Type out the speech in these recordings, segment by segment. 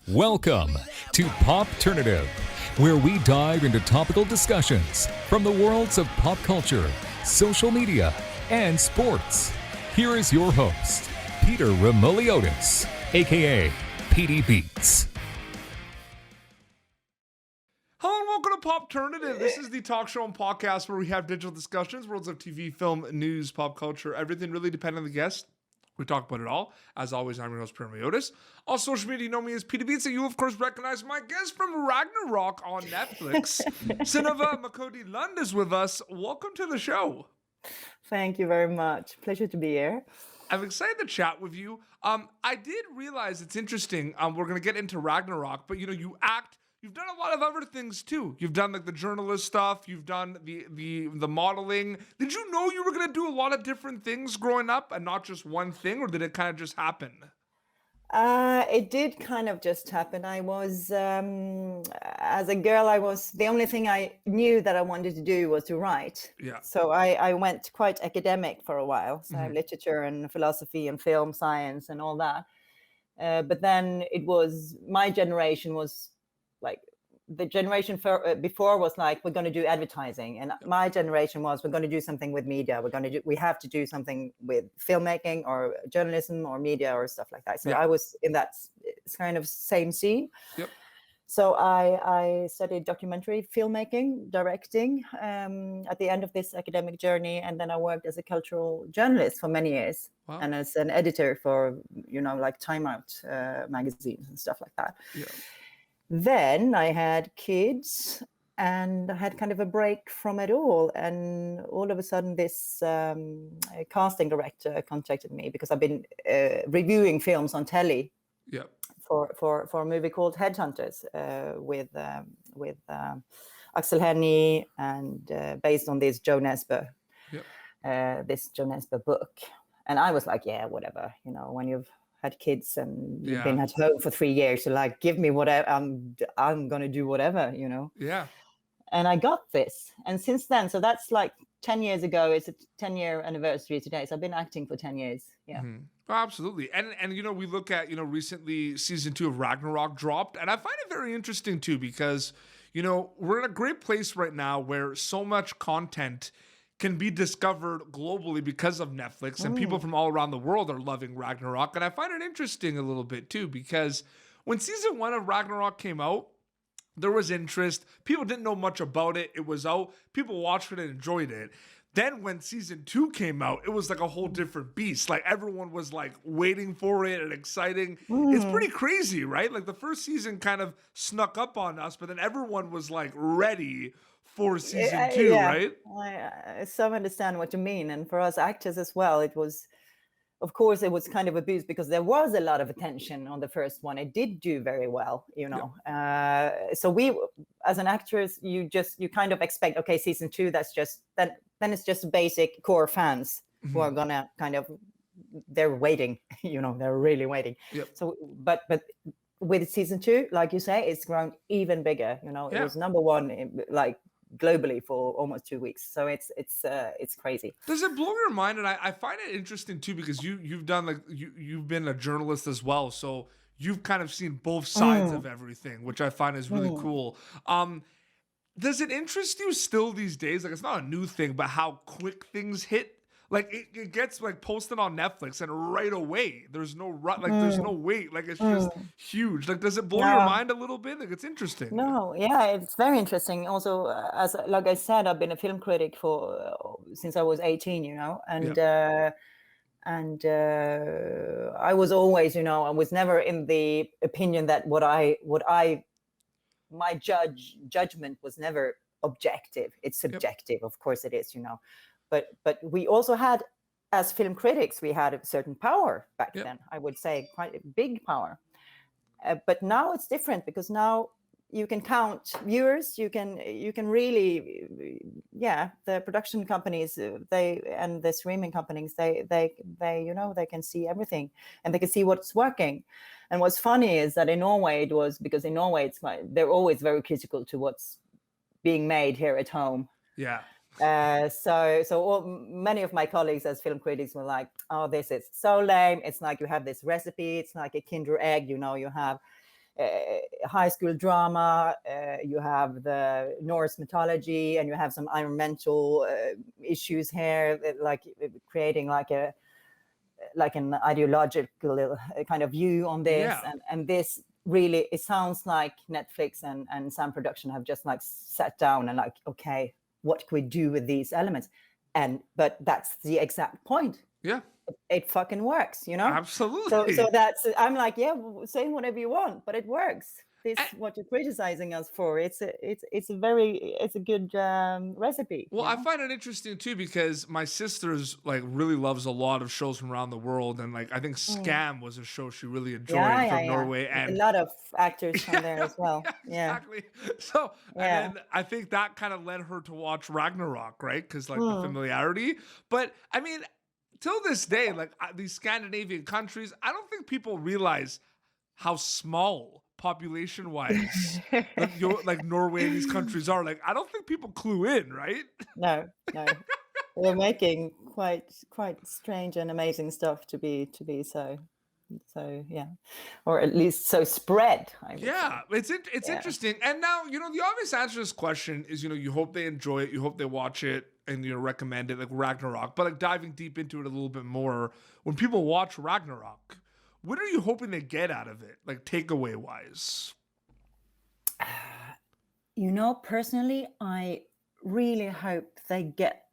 Welcome to Popternative, where we dive into topical discussions from the worlds of pop culture, social media, and sports. Here is your host, Peter Remoliotis, aka PD Beats. Hello and welcome to Popternative. This is the talk show and podcast where we have digital discussions, worlds of TV, film, news, pop culture, everything really depending on the guest. We talk about it all. As always, I'm your host, Peter Remoliotis. On social media, you know me as PD Beats, and you, of course, recognize my guest from Ragnarok on Netflix. Synnøve Macody Lund is with us. Welcome to the show. Thank you very much. Pleasure to be here. I'm excited to chat with you. I did realize it's interesting. We're going to get into Ragnarok, but you act. You've done a lot of other things too. You've done like the journalist stuff. You've done the modeling. Did you know you were going to do a lot of different things growing up and not just one thing, or did it kind of just happen? It did kind of just happen. I was, as a girl, the only thing I knew that I wanted to do was to write. Yeah. So I went quite academic for a while. So literature and philosophy and film science and all that. But then my generation was like the generation before was like, we're going to do advertising, and my generation was, we're going to do something with media. We have to do something with filmmaking or journalism or media or stuff like that. So I was in that kind of same scene. Yep. So I studied documentary filmmaking, directing at the end of this academic journey, and then I worked as a cultural journalist for many years. Wow. And as an editor for like Time Out magazines and stuff like that. Yeah. Then I had kids and I had kind of a break from it all. And all of a sudden this casting director contacted me because I've been reviewing films on telly for a movie called Headhunters with Axel Hennie and based on this Joe Nesbø book. And I was like, yeah, whatever, when you've had kids and you've been at home for 3 years, so like, give me whatever, I'm gonna do whatever, Yeah. And I got this, and since then, so that's like 10 years ago. It's a 10-year anniversary today, so I've been acting for 10 years. Yeah. Mm-hmm. Oh, absolutely. And we look at recently season 2 of Ragnarok dropped, and I find it very interesting too because we're in a great place right now where so much content can be discovered globally because of Netflix, and people from all around the world are loving Ragnarok. And I find it interesting a little bit too, because when season 1 of Ragnarok came out, there was interest. People didn't know much about it. It was out. People watched it and enjoyed it. Then when season 2 came out, it was like a whole different beast. Like everyone was like waiting for it and exciting. It's pretty crazy, right? Like the first season kind of snuck up on us, but then everyone was like ready for season 2, right? I so understand what you mean. And for us actors as well, it was kind of a boost because there was a lot of attention on the first one. It did do very well, So we, as an actress, you kind of expect, okay, season 2, that's just, then it's just basic core fans who are gonna they're waiting, they're really waiting. Yep. So, but with season 2, like you say, it's grown even bigger. It was number 1, like globally for almost 2 weeks. So it's crazy. Does it blow your mind? And I find it interesting too, because you've done you've been a journalist as well. So you've kind of seen both sides of everything, which I find is really cool. Does it interest you still these days? Like, it's not a new thing, but how quick things hit. Like it gets like posted on Netflix and right away there's no there's no wait. Like it's just huge. Like, does it blow your mind a little bit? Like, it's interesting. No, yeah, it's very interesting. Also, as like I said, I've been a film critic since I was 18. And I was always, I was never in the opinion that my judgment was never objective. It's subjective, of course it is, But we also had, as film critics, we had a certain power back then. I would say quite a big power. But now it's different because now you can count viewers. You can really, the production companies, and the streaming companies, they can see everything and they can see what's working. And what's funny is that in Norway because in Norway they're always very critical to what's being made here at home. Yeah. So many of my colleagues as film critics were like, oh, this is so lame. It's like you have this recipe. It's like a Kinder egg, you have high school drama, you have the Norse mythology, and you have some environmental issues here, like creating like an ideological kind of view on this. And this really, it sounds like Netflix and Sam Production have just like sat down and like, okay, what can we do with these elements? But that's the exact point. Yeah. It fucking works, you know? Absolutely. So that's, I'm like, yeah, say whatever you want, but it works. This what you're criticizing us for. It's a good recipe. Well, I find it interesting too, because my sister's like really loves a lot of shows from around the world, and like I think Scam was a show she really enjoyed from Norway, and a lot of actors from there as well. Exactly. So and then I think that kind of led her to watch Ragnarok, right? Because like the familiarity. But I mean, till this day, like these Scandinavian countries, I don't think people realize how small population-wise like Norway and these countries are. Like, I don't think people clue in, right? No. We're making quite strange and amazing stuff to be so yeah, or at least so spread. It's interesting. And now, the obvious answer to this question is, you hope they enjoy it, you hope they watch it, and recommend it, like Ragnarok. But like diving deep into it a little bit more, when people watch Ragnarok, what are you hoping they get out of it, like takeaway wise? Personally, I really hope they get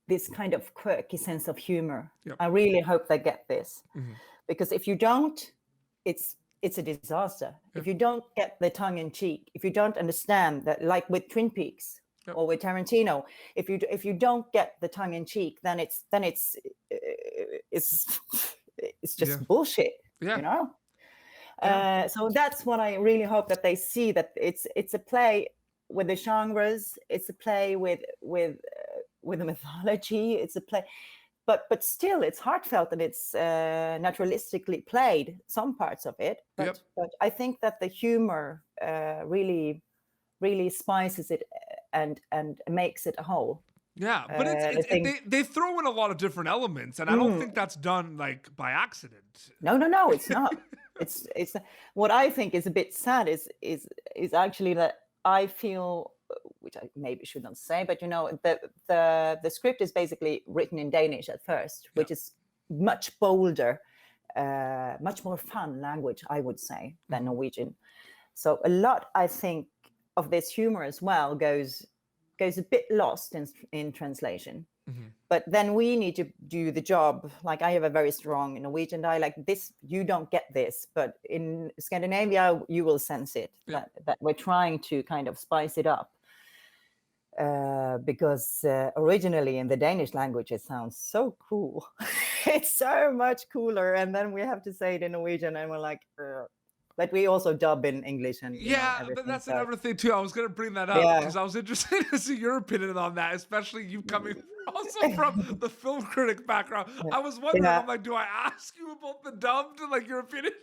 this kind of quirky sense of humor. Yep. I really hope they get this, because if you don't, it's a disaster. If you don't get the tongue in cheek, if you don't understand that, like with Twin Peaks or with Tarantino, if you don't get the tongue in cheek, then it's just bullshit. So that's what I really hope that they see, that it's a play with the genres, it's a play with the mythology, it's a play, but still it's heartfelt and it's naturalistically played, some parts of it, but I think that the humor really spices it and makes it a whole. Yeah, but they throw in a lot of different elements, and I don't think that's done like by accident. No, it's not. it's what I think is a bit sad is actually that I feel, which I maybe shouldn't say, but the script is basically written in Danish at first, which is much bolder, much more fun language, I would say, than Norwegian. So a lot, I think, of this humor as well goes a bit lost in translation. But then we need to do the job. Like, I have a very strong Norwegian dialect. This, you don't get this, but in Scandinavia you will sense it, that we're trying to kind of spice it up, because originally in the Danish language it sounds so cool. It's so much cooler, and then we have to say it in Norwegian and we're like, but we also dub in English and but that's another thing too. I was gonna bring that up because I was interested to see your opinion on that, especially you coming also from the film critic background. I was wondering, I'm like, do I ask you about the dubbed, like your opinion on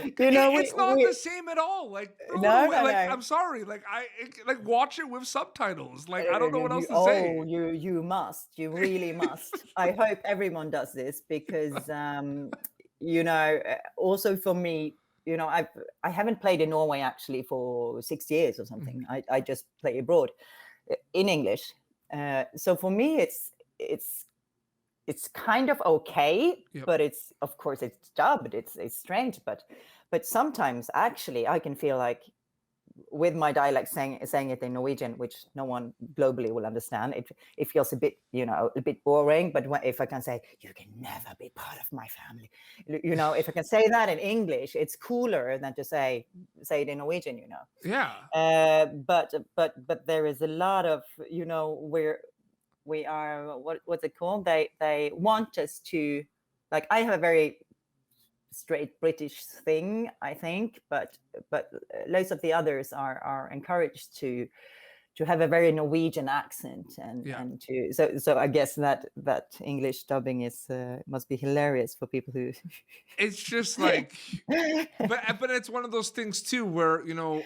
it? It's not the same at all. Like, no. I'm sorry. Like, watch it with subtitles. Like, I don't know what else to say. You must. You really must. I hope everyone does this, because also for me, I haven't played in Norway actually for 6 years or something. I just play abroad in English. So for me, it's kind of okay, but it's, of course, it's dubbed. It's strange, but sometimes actually I can feel like, with my dialect saying it in Norwegian, which no one globally will understand, it feels a bit, a bit boring. But if I can say, you can never be part of my family, if I can say that in English, it's cooler than to say it in Norwegian, But there is a lot of, where we are, what's it called? They want us to, like, I have a very straight British thing, I think, but loads of the others are encouraged to have a very Norwegian accent, and to so I guess that English dubbing is must be hilarious for people who. It's just like, but it's one of those things too, where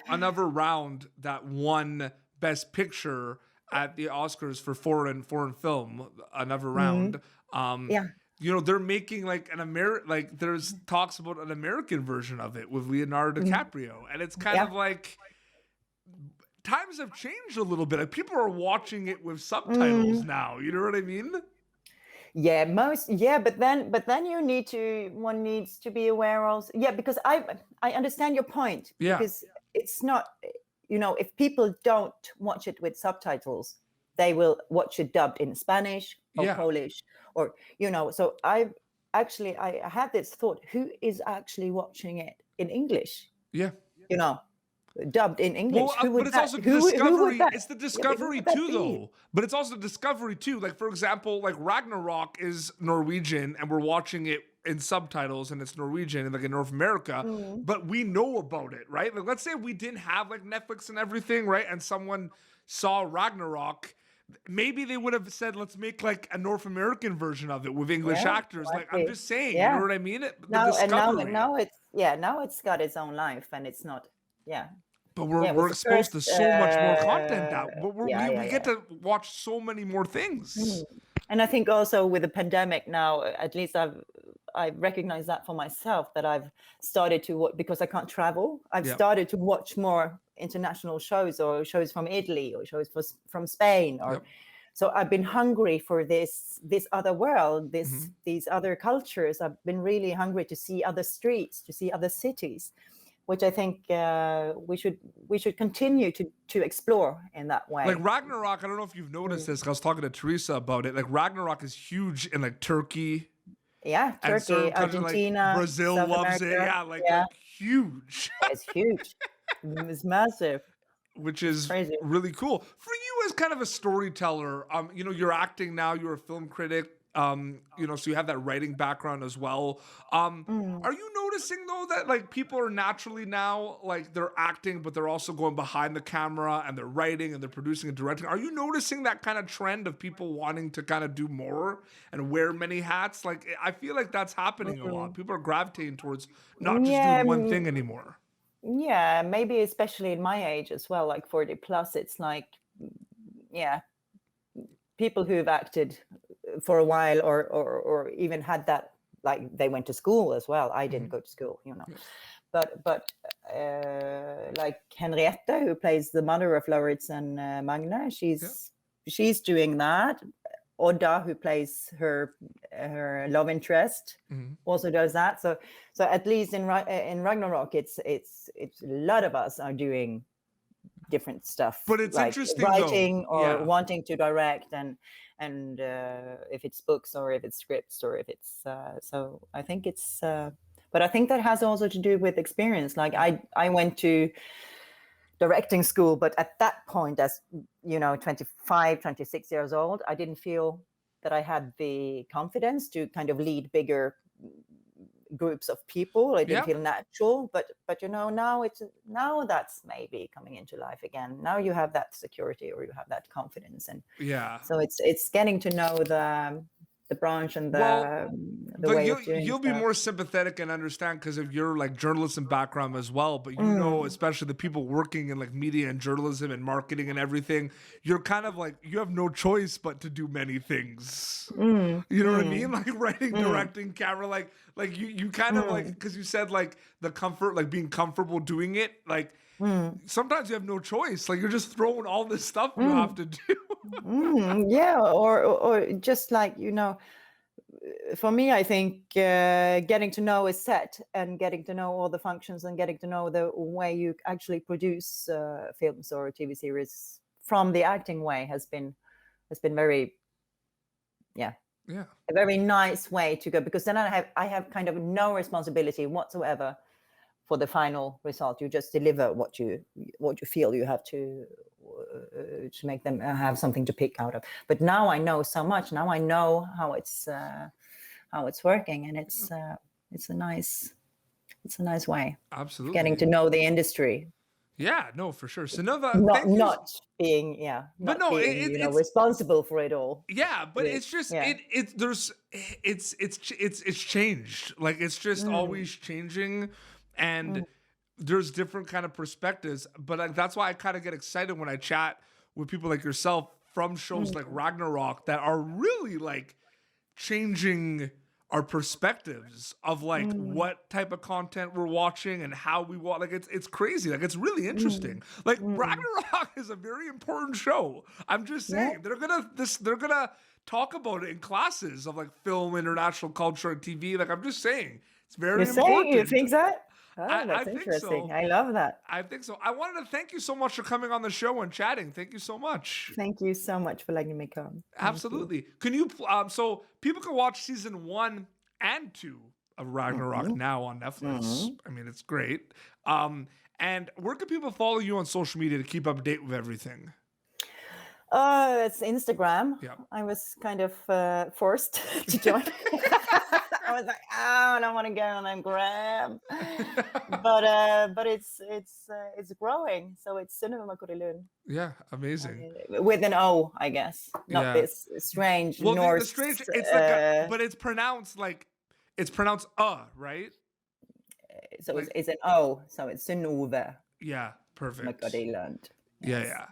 another round that won Best Picture at the Oscars for foreign film, another round. they're making like there's talks about an American version of it with Leonardo DiCaprio. And it's kind of like times have changed a little bit. Like people are watching it with subtitles now. You know what I mean? Yeah, but then one needs to be aware also. Yeah, because I understand your point. Yeah. Because it's not, if people don't watch it with subtitles, they will watch it dubbed in Spanish or Polish or, so I had this thought, who is actually watching it in English? Yeah. Dubbed in English. Well, but it's also Discovery. It's the Discovery too, though. But it's also Discovery too. Like, for example, like Ragnarok is Norwegian, and we're watching it in subtitles, and it's Norwegian, and like in North America. But we know about it, right? Like, let's say we didn't have like Netflix and everything, right? And someone saw Ragnarok. Maybe they would have said, let's make like a North American version of it with English actors. Exactly. Like, I'm just saying, you know what I mean? Now it's got its own life, and it's not. Yeah. But we're exposed to so much more content now. But we get to watch so many more things. And I think also with the pandemic now, at least I recognize that for myself, that I've started to watch, because I can't travel. I've started to watch more international shows, or shows from Italy, or shows from Spain, or so I've been hungry for this other world, these other cultures. I've been really hungry to see other streets, to see other cities, which I think we should continue to explore in that way. Like Ragnarok, I don't know if you've noticed this. I was talking to Teresa about it. Like Ragnarok is huge in like Turkey. Yeah, Turkey, Argentina, like Brazil South loves America. it. Yeah, like huge. It's huge. It's massive. Which is crazy. Really cool. For you as kind of a storyteller, you're acting now, you're a film critic. So you have that writing background as well. Are you noticing though that like people are naturally now like they're acting, but they're also going behind the camera and they're writing and they're producing and directing? Are you noticing that kind of trend of people wanting to kind of do more and wear many hats? Like I feel like that's happening a lot. People are gravitating towards not just doing one thing anymore. Yeah, maybe especially in my age as well, like 40 plus. It's like, people who've acted for a while or even had that, like they went to school as well. I didn't go to school, but like Henriette, who plays the mother of Lauritz and Magne, she's doing that. Odda, who plays her love interest, also does that. So at least in Ragnarok, it's a lot of us are doing different stuff. But it's like interesting, writing though. or wanting to direct, and if it's books or if it's scripts or if it's so I think it's. But I think that has also to do with experience. Like I went to directing school, but at that point, as 25, 26 years old, I didn't feel that I had the confidence to kind of lead bigger groups of people. I didn't feel natural, but now that's maybe coming into life again. Now you have that security, or you have that confidence, and so it's getting to know the branch and the way of doing you'll be more sympathetic and understand because of your like journalism background as well. But especially the people working in like media and journalism and marketing and everything, you're kind of like you have no choice but to do many things. You know what I mean? Like writing, directing, camera, like you kind of like, because you said like the comfort, like being comfortable doing it, like sometimes you have no choice. Like you're just throwing all this stuff you have to do. Or just like for me, I think getting to know a set and getting to know all the functions and getting to know the way you actually produce films or TV series from the acting way has been very a very nice way to go, because then I have kind of no responsibility whatsoever for the final result. You just deliver what you feel you have to make them have something to pick out of. But now I know so much. Now I know how it's working, and it's a nice way. Absolutely, getting to know the industry. Yeah, no, for sure. Synnøve, not being responsible for it all. Yeah, but it's just it's changed. Like it's just always changing, and there's different kind of perspectives. But like, that's why I kind of get excited when I chat with people like yourself from shows like Ragnarok that are really like changing our perspectives of like what type of content we're watching and how we watch. Like it's crazy. Like it's really interesting. Like Ragnarok is a very important show. I'm just saying they're gonna talk about it in classes of like film, international culture, and TV. Like I'm just saying it's very important. You think so? Oh, I that's think interesting. so. I love that. I think so. I wanted to thank you so much for coming on the show and chatting. Thank you so much. Thank you so much for letting me come. Thank Absolutely. Can you so people can watch season 1 and 2 of Ragnarok now on Netflix. I mean, it's great. And where can people follow you on social media to keep up to date with everything? It's Instagram. Yeah. I was kind of forced to join. I was like, oh, I don't want to go on Graham. But it's growing. So it's Synnøve Macody Lund. Yeah, amazing. With an O, I guess. Not this strange Norse. The strange, it's like but it's pronounced right? So like, it's an O. So it's Synnøve. Yeah, perfect. Macody Lund. Yes. Yeah.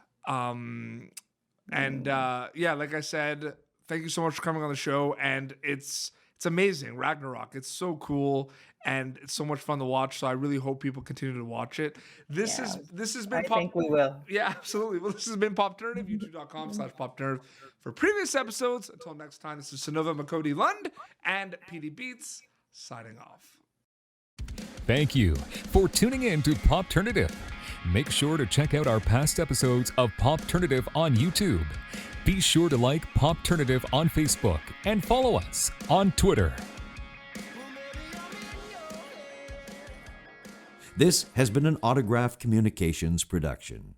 And like I said, thank you so much for coming on the show. And it's amazing, Ragnarok. It's so cool and it's so much fun to watch. So I really hope people continue to watch it. This has been. I think we will. Yeah, absolutely. Well, this has been Popternative. YouTube.com/Popternative for previous episodes. Until next time, this is Synnøve Macody Lund and PD Beats signing off. Thank you for tuning in to Popternative. Make sure to check out our past episodes of Popternative on YouTube. Be sure to like Popternative on Facebook and follow us on Twitter. This has been an Autograph Communications production.